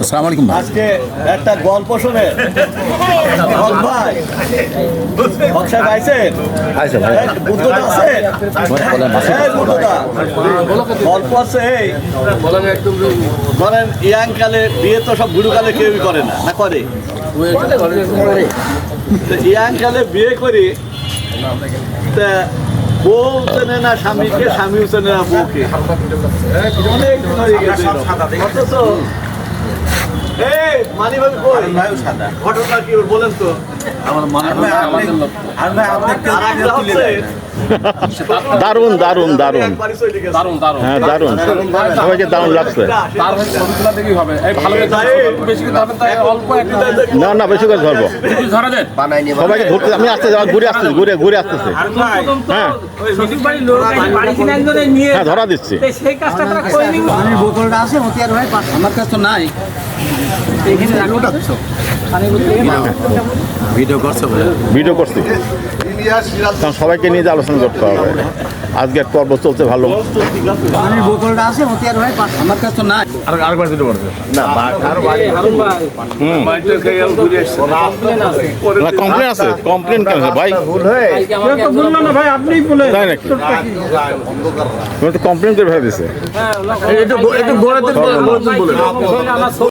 আসসালামু আলাইকুম ভাই। আজকে একটা গল্প শুনে ভাই বক্সা গাইছেন আচ্ছা ভাই, বুদ্ধদা আছেন বুদ্ধদা গল্প আছে এই ধরেন ইয়াং কালে বিয়ে তো সব বুড়ো কালে কেউই করে না না করে ইয়াং কালে বিয়ে করি তা বউ চেনে না স্বামীকে, স্বামীও চেনে না বউকে। অনেক দিন হয়ে গেছে অথচ ঘটনা কি বলেন তো? দারুণ দারুণ দারুণ হ্যাঁ দারুণ, সবাইকে দারুণ লাগছে। না না বেশি করে ধরবো, সবাইকে ধরতে আমি আসতে ঘুরে আসতেছি, ঘুরে আসতেছে। হ্যাঁ হ্যাঁ ধরা দিচ্ছি। বোতলটা আছে মতিয়ার ভাই, আমার কাছে তো নাই। ভিডিও করছি, কারণ সবাইকে নিয়ে আলোচনা করতে হবে। আজকে এক পর্ব চলছে ভালো। পানির বোতলটা আছে মতিয়ার ভাই, আমার কাছে তো নাই। আরেকবার দিতে পারবে না, কমপ্লেন আছে। কমপ্লেন কেন ভাই? ভাই আপনিই বলে তাই নাকি? তুমি তো কমপ্লেন করে ফেলে দিছে। একটু